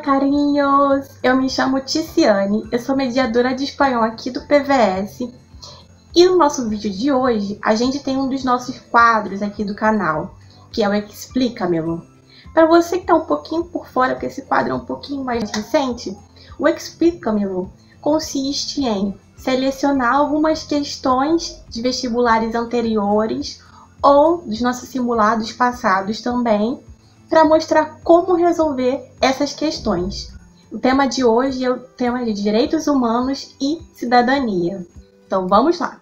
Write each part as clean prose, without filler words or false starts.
carinhos! Eu me chamo Ticiane, eu sou mediadora de espanhol aqui do PVS. E no nosso vídeo de hoje, a gente tem um dos nossos quadros aqui do canal, que é o Explica-me-lo. Para você que está um pouquinho por fora, porque esse quadro é um pouquinho mais recente, o Explica-me-lo consiste em selecionar algumas questões de vestibulares anteriores ou dos nossos simulados passados também, para mostrar como resolver essas questões. O tema de hoje é o tema de direitos humanos e cidadania. Então vamos lá!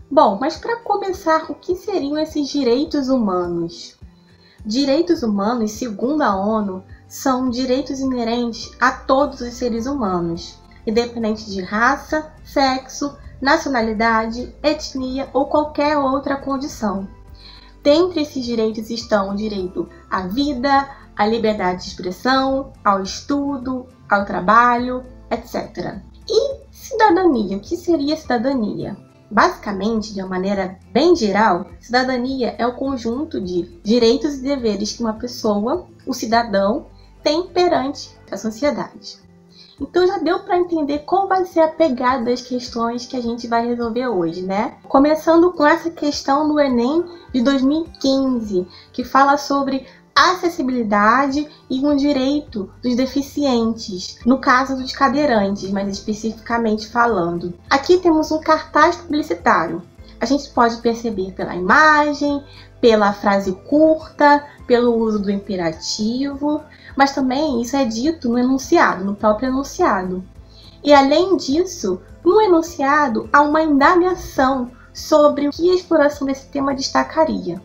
Bom, mas para começar, o que seriam esses direitos humanos? Direitos humanos, segundo a ONU, são direitos inerentes a todos os seres humanos, independente de raça, sexo, nacionalidade, etnia ou qualquer outra condição. Dentre esses direitos estão o direito à vida, à liberdade de expressão, ao estudo, ao trabalho, etc. E cidadania? O que seria cidadania? Basicamente, de uma maneira bem geral, cidadania é o conjunto de direitos e deveres que uma pessoa, o cidadão, tem perante a sociedade. Então já deu para entender qual vai ser a pegada das questões que a gente vai resolver hoje, né? Começando com essa questão do Enem de 2015, que fala sobre acessibilidade e um direito dos deficientes, no caso dos cadeirantes, mais especificamente falando. Aqui temos um cartaz publicitário. A gente pode perceber pela imagem, pela frase curta, pelo uso do imperativo, mas também isso é dito no enunciado, no próprio enunciado. E além disso, no enunciado há uma indagação sobre o que a exploração desse tema destacaria.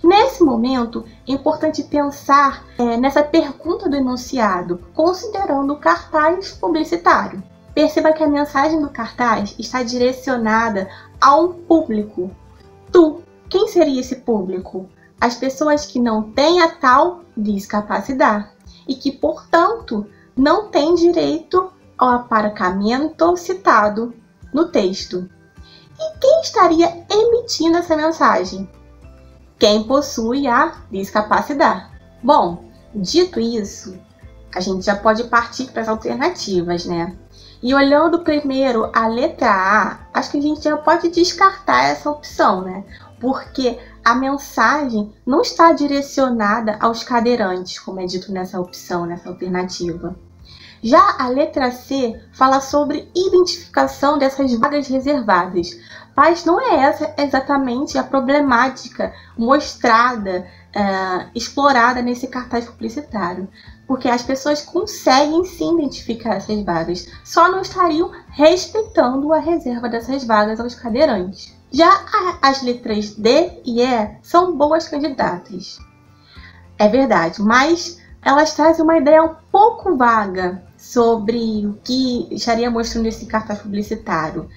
Nesse momento, é importante pensar nessa pergunta do enunciado, considerando o cartaz publicitário. Perceba que a mensagem do cartaz está direcionada a um público. Tu, quem seria esse público? As pessoas que não têm a tal discapacidade e que, portanto, não têm direito ao aparcamento citado no texto. E quem estaria emitindo essa mensagem? Quem possui a discapacidade. Bom, dito isso, a gente já pode partir para as alternativas, né? E olhando primeiro a letra A, acho que a gente já pode descartar essa opção, né? Porque a mensagem não está direcionada aos cadeirantes, como é dito nessa opção, nessa alternativa. Já a letra C fala sobre identificação dessas vagas reservadas, mas não é essa exatamente a problemática mostrada, explorada nesse cartaz publicitário, porque as pessoas conseguem sim identificar essas vagas, só não estariam respeitando a reserva dessas vagas aos cadeirantes. Já as letras D e E são boas candidatas, é verdade, mas elas trazem uma ideia um pouco vaga sobre o que estaria mostrando esse cartaz publicitário.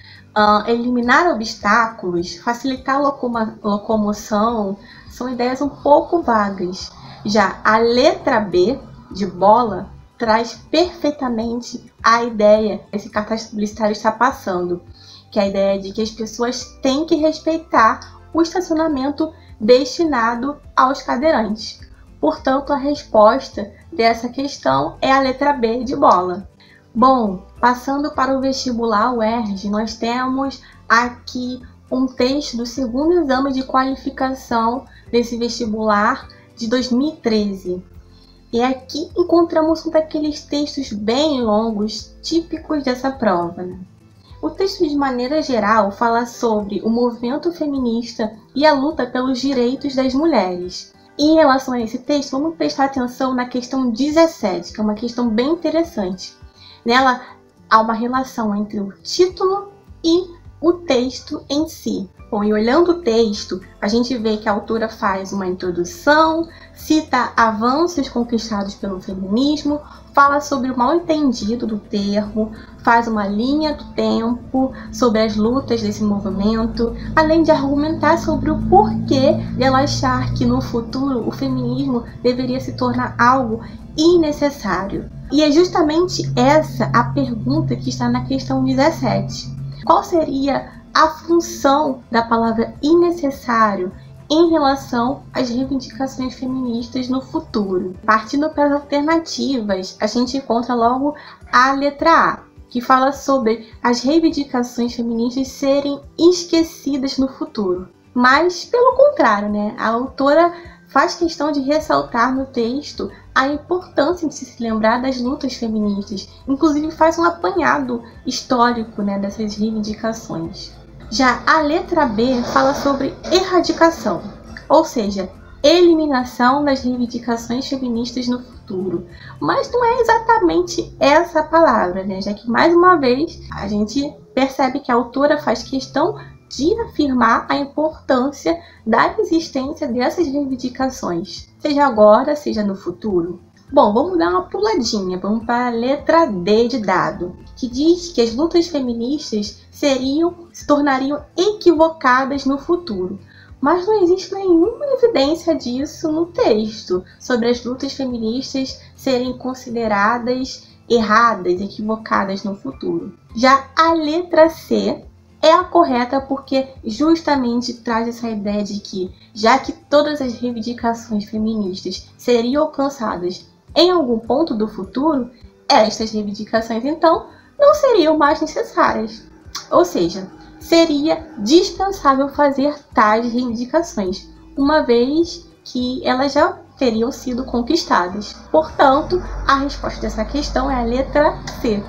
Eliminar obstáculos, facilitar a locomoção, são ideias um pouco vagas. Já a letra B, de bola, traz perfeitamente a ideia que esse cartaz publicitário está passando, que é a ideia de que as pessoas têm que respeitar o estacionamento destinado aos cadeirantes. Portanto, a resposta dessa questão é a letra B de bola. Bom, passando para o vestibular UERJ, nós temos aqui um texto do segundo exame de qualificação desse vestibular de 2013. E aqui encontramos um daqueles textos bem longos, típicos dessa prova, né? O texto, de maneira geral, fala sobre o movimento feminista e a luta pelos direitos das mulheres. E em relação a esse texto, vamos prestar atenção na questão 17, que é uma questão bem interessante. Nela, há uma relação entre o título e o texto em si. Bom, e olhando o texto, a gente vê que a autora faz uma introdução, cita avanços conquistados pelo feminismo, fala sobre o mal-entendido do termo, faz uma linha do tempo sobre as lutas desse movimento, além de argumentar sobre o porquê de ela achar que no futuro o feminismo deveria se tornar algo innecessário. E é justamente essa a pergunta que está na questão 17. qual seria a função da palavra innecessário em relação às reivindicações feministas no futuro. Partindo para as alternativas, a gente encontra logo a letra A, que fala sobre as reivindicações feministas serem esquecidas no futuro. Mas, pelo contrário, né? A autora faz questão de ressaltar no texto a importância de se lembrar das lutas feministas. Inclusive faz um apanhado histórico, né, dessas reivindicações. Já a letra B fala sobre erradicação, ou seja, eliminação das reivindicações feministas no futuro. Mas não é exatamente essa palavra, né? Já que, mais uma vez, a gente percebe que a autora faz questão de afirmar a importância da existência dessas reivindicações, seja agora, seja no futuro. Bom, vamos dar uma puladinha, vamos para a letra D de dado, que diz que as lutas feministas se tornariam equivocadas no futuro. Mas não existe nenhuma evidência disso no texto, sobre as lutas feministas serem consideradas erradas, equivocadas no futuro. Já a letra C é a correta porque justamente traz essa ideia de que, já que todas as reivindicações feministas seriam alcançadas em algum ponto do futuro, estas reivindicações então não seriam mais necessárias. Ou seja, seria dispensável fazer tais reivindicações, uma vez que elas já teriam sido conquistadas. Portanto, a resposta dessa questão é a letra C.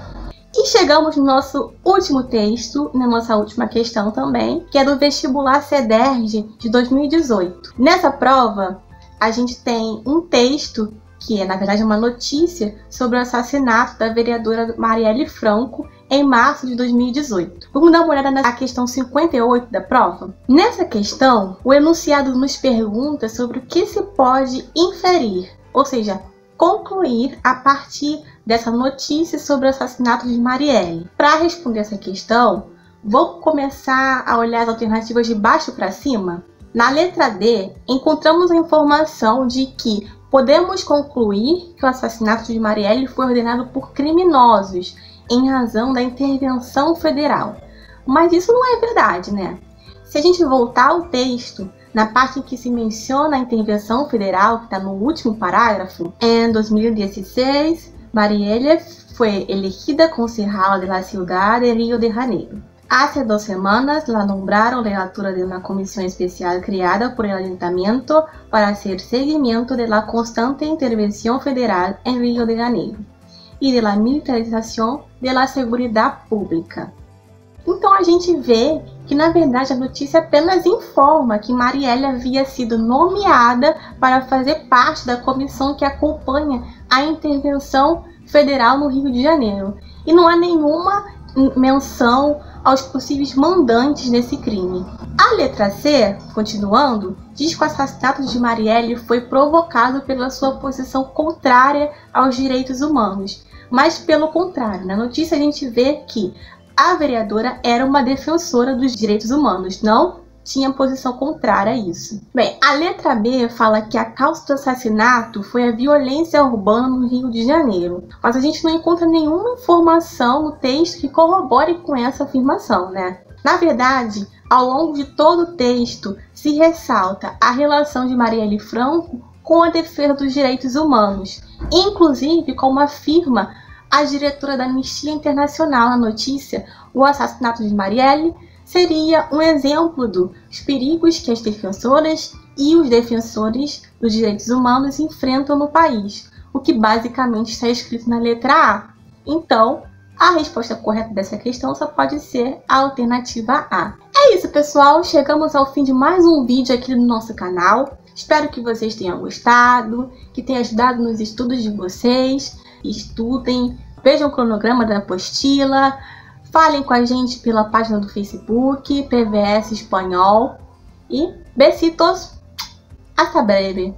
E chegamos no nosso último texto, na nossa última questão também, que é do vestibular CEDERJ de 2018. Nessa prova, a gente tem um texto que é, na verdade, uma notícia sobre o assassinato da vereadora Marielle Franco em março de 2018. Vamos dar uma olhada na questão 58 da prova? Nessa questão, o enunciado nos pergunta sobre o que se pode inferir, ou seja, concluir a partir dessa notícia sobre o assassinato de Marielle. Para responder essa questão, vou começar a olhar as alternativas de baixo para cima. Na letra D, encontramos a informação de que podemos concluir que o assassinato de Marielle foi ordenado por criminosos em razão da intervenção federal. Mas isso não é verdade, né? Se a gente voltar ao texto, na parte em que se menciona a intervenção federal, que está no último parágrafo, em 2016, Marielle foi elegida concejal de la ciudad de Río de Janeiro. Hace 2 semanas la nombraron relatora de una comisión especial creada por el ayuntamiento para hacer seguimiento de la constante intervención federal en Río de Janeiro y de la militarización de la seguridad pública. Então a gente vê que, na verdade, a notícia apenas informa que Marielle havia sido nomeada para fazer parte da comissão que acompanha a intervenção federal no Rio de Janeiro. E não há nenhuma menção aos possíveis mandantes desse crime. A letra C, continuando, diz que o assassinato de Marielle foi provocado pela sua posição contrária aos direitos humanos. Mas, pelo contrário, na notícia a gente vê que a vereadora era uma defensora dos direitos humanos, não tinha posição contrária a isso. Bem, a letra B fala que a causa do assassinato foi a violência urbana no Rio de Janeiro, mas a gente não encontra nenhuma informação no texto que corrobore com essa afirmação, né? Na verdade, ao longo de todo o texto, se ressalta a relação de Marielle Franco com a defesa dos direitos humanos, inclusive como afirma a diretora da Anistia Internacional na notícia, o assassinato de Marielle seria um exemplo dos perigos que as defensoras e os defensores dos direitos humanos enfrentam no país, o que basicamente está escrito na letra A. Então, a resposta correta dessa questão só pode ser a alternativa A. É isso, pessoal! Chegamos ao fim de mais um vídeo aqui no nosso canal. Espero que vocês tenham gostado, que tenha ajudado nos estudos de vocês. Estudem, vejam o cronograma da apostila, falem com a gente pela página do Facebook, PVS Espanhol. E besitos! Hasta breve!